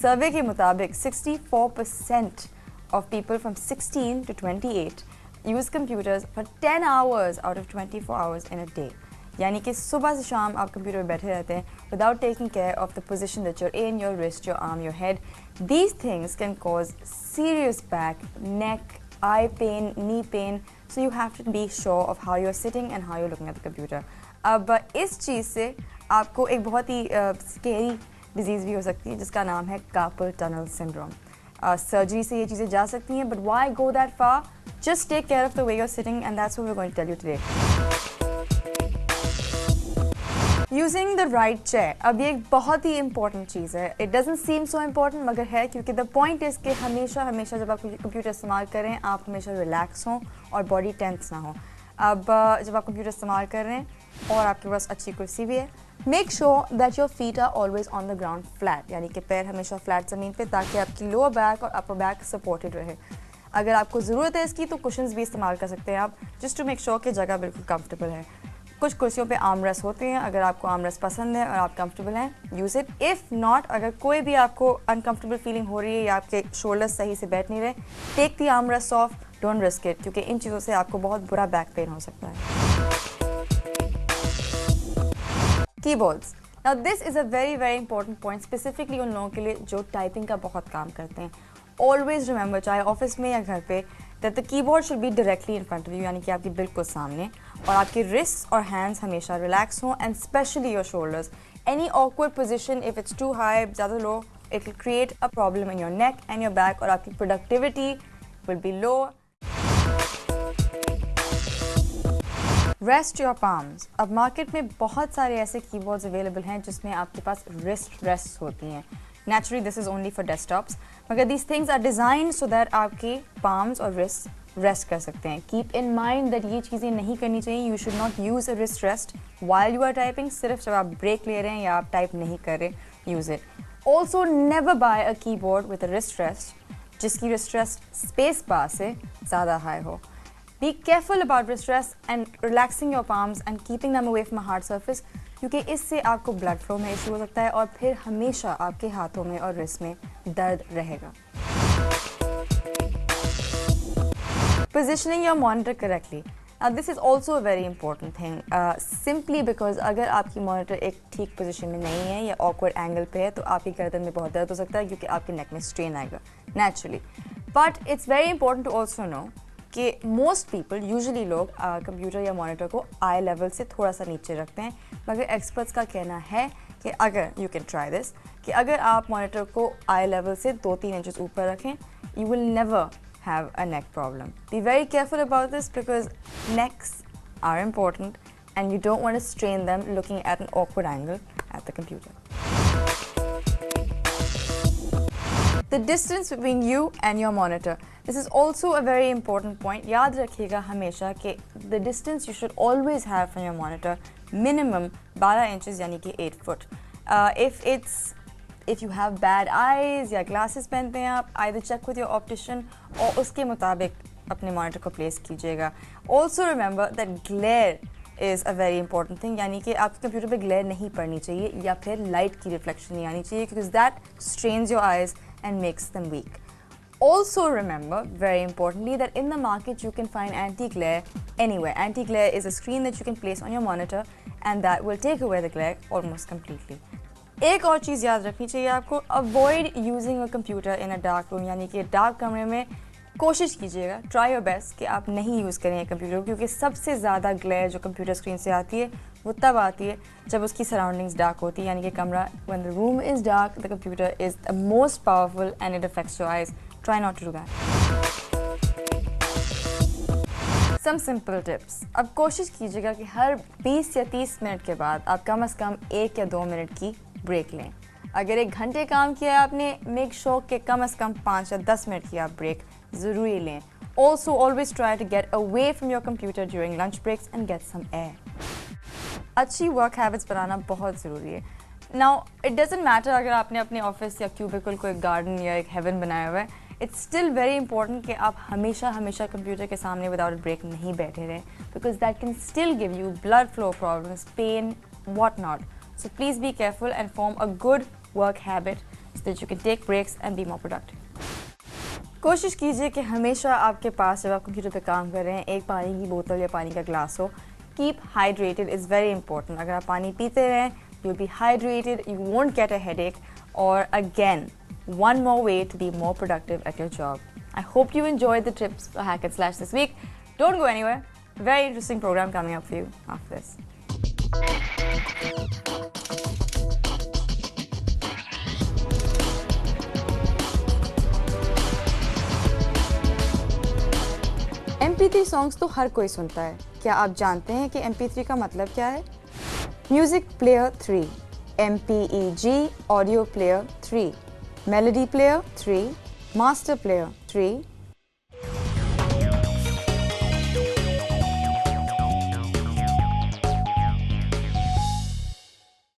सर्वे के मुताबिक 64% of people from 16 to 28 use computers for 10 hours out of 24 hours in a day. यानी कि सुबह से शाम आप कंप्यूटर पर बैठे रहते हैं without taking care of the position that you're in, your wrist, your arm, your head. These things can cause serious back, neck, eye pain, knee pain. So you have to be sure of how you're sitting and how you're looking at the computer. अब इस चीज़ से आपको एक बहुत ही scary disease भी हो सकती है जिसका नाम है कार्पल टनल सिंड्रोम. सर्जरी से ये चीज़ें जा सकती हैं, but why go that far? Just take care of the way you're sitting, and that's what we're going to tell you today. Using the right chair. अब ये एक बहुत ही important चीज़ है. It doesn't seem so important मगर है, क्योंकि the point is कि हमेशा जब आप कंप्यूटर इस्तेमाल करें आप हमेशा रिलैक्स हों और बॉडी टेंस ना हो. अब जब आप कंप्यूटर इस्तेमाल कर रहे हैं और आपके पास अच्छी कुर्सी भी है, make sure that your feet are always on the ground flat, यानी कि पैर हमेशा फ्लैट ज़मीन पे, ताकि आपकी लोअर बैक और अपर बैक सपोर्टेड रहे. अगर आपको ज़रूरत है इसकी तो कुशन्स भी इस्तेमाल कर सकते हैं आप, जस्ट टू मेक श्योर कि जगह बिल्कुल कंफर्टेबल है. कुछ कुर्सियों पे आर्म रेस्ट होते हैं, अगर आपको आर्म रेस्ट पसंद है और आप कंफर्टेबल हैं, यूज़ इट. इफ़ नॉट, अगर कोई भी आपको अनकंफर्टेबल फीलिंग हो रही है या आपके शोल्डर्स सही से बैठ नहीं रहे, take the arm rest off, don't risk it, क्योंकि इन चीज़ों से आपको बहुत बुरा बैक पेन हो सकता है. Keyboards. Now this is a very important point, specifically उन लोगों के लिए जो टाइपिंग का बहुत काम करते हैं. Always remember, चाहे ऑफिस में या घर पे, that the keyboard should be directly in front of you, यानी कि आपकी बिल्कुल सामने, और आपके wrists और hands हमेशा रिलैक्स हों, and especially your shoulders. Any awkward position, if it's too high, ज़्यादा low, it will create a problem in your neck and your back, और आपकी productivity will be low. Rest your palms. अब market में बहुत सारे ऐसे keyboards available हैं जिसमें आपके पास रिस्ट रेस्ट होती हैं. Naturally, this is only for desktops. मगर these things are designed so that आपके palms और wrists रेस्ट कर सकते हैं. Keep in mind that ये चीज़ें नहीं करनी चाहिए. You should not use a wrist rest while you are typing. सिर्फ जब आप ब्रेक ले रहे हैं या आप टाइप नहीं कर रहे, use it. Also, never buy a keyboard with a wrist rest जिसकी wrist rest space bar से ज़्यादा high हो. Be careful about wrist rest and relaxing your palms and keeping them away from a hard surface, क्योंकि इससे आपको blood flow में issue हो सकता है और फिर हमेशा आपके हाथों में और रिस्ट में दर्द रहेगा. Positioning your monitor correctly. Now this is also a very important thing. Simply because अगर आपकी मॉनिटर एक ठीक पोजीशन में नहीं है या awkward एंगल पे है तो आपकी गर्दन में बहुत दर्द हो सकता है, क्योंकि आपके नेक में स्ट्रेन आएगा naturally. But it's very important to also know कि मोस्ट पीपल, यूजुअली लोग कंप्यूटर या मॉनिटर को आई लेवल से थोड़ा सा नीचे रखते हैं, मगर एक्सपर्ट्स का कहना है कि अगर यू कैन ट्राई दिस, कि अगर आप मॉनिटर को आई लेवल से 2-3 इंचेस ऊपर रखें, you will never have a neck problem. Be very careful about this because necks are important and you don't want to strain them looking at an awkward angle at the computer. The distance between you and your monitor. This is also a very important point. याद रखिएगा हमेशा कि the distance you should always have from your monitor minimum 12 inches, यानी कि 8 foot. If you have bad eyes या glasses पहनते हैं आप, either check with your optician और उसके मुताबिक अपने monitor को place कीजिएगा. Also remember that glare is a very important thing, यानी कि आपके कंप्यूटर पे ग्लेयर नहीं पड़नी चाहिए या फिर लाइट की रिफ्लेक्शन नहीं आनी चाहिए, because that strains your eyes and makes them weak. Also remember, very importantly, that in the market you can find anti-glare anywhere. Anti-glare is a screen that you can place on your monitor and that will take away the glare almost completely. एक और चीज़ याद रखनी चाहिए आपको, avoid using a computer in a dark room, यानी कि dark कमरे में कोशिश कीजिएगा, ट्राई योर बेस्ट कि आप नहीं यूज़ करें कंप्यूटर, क्योंकि सबसे ज़्यादा ग्लेयर जो कंप्यूटर स्क्रीन से आती है वो तब आती है जब उसकी सराउंडिंग्स डार्क होती है, यानी कि कमरा, when the room is dark, the computer is the most powerful and it affects your eyes. Try not to do that. Some simple tips. अब कोशिश कीजिएगा कि हर 20 या 30 मिनट के बाद आप कम से कम 1 या 2 मिनट की ब्रेक लें. अगर 1 घंटे काम किया है आपने, मेक श्योर कि कम से कम 5 या 10 मिनट की आप ब्रेक ज़रूरी लें. Also, always try to get away from your computer during lunch breaks and get some air. अच्छी वर्क हैबिट्स बनाना बहुत ज़रूरी है. Now, it doesn't matter अगर आपने अपने ऑफिस या क्यूबिकल को एक गार्डन या एक हेवन बनाया हुआ है. It's still very important कि आप हमेशा कंप्यूटर के सामने without a break नहीं बैठे रहें, because that can still give you blood flow problems, pain, what not. So please be careful and form a good work habit, that you can take breaks and be more productive. कोशिश कीजिए कि हमेशा आपके पास जब आप computer पे काम कर रहे हैं एक पानी की बोतल या पानी का ग्लास हो. Keep hydrated is very important. अगर आप पानी पीते रहें, you will be hydrated, you won't get a headache, or again, one more way to be more productive at your job. I hope you enjoyed the tips for Hack and Slash this week. Don't go anywhere. Very interesting program coming up for you after this. MP3 songs तो हर कोई सुनता है. क्या आप जानते हैं कि MP3 का मतलब क्या है? Music player 3, MPEG audio player 3, melody player 3, master player 3,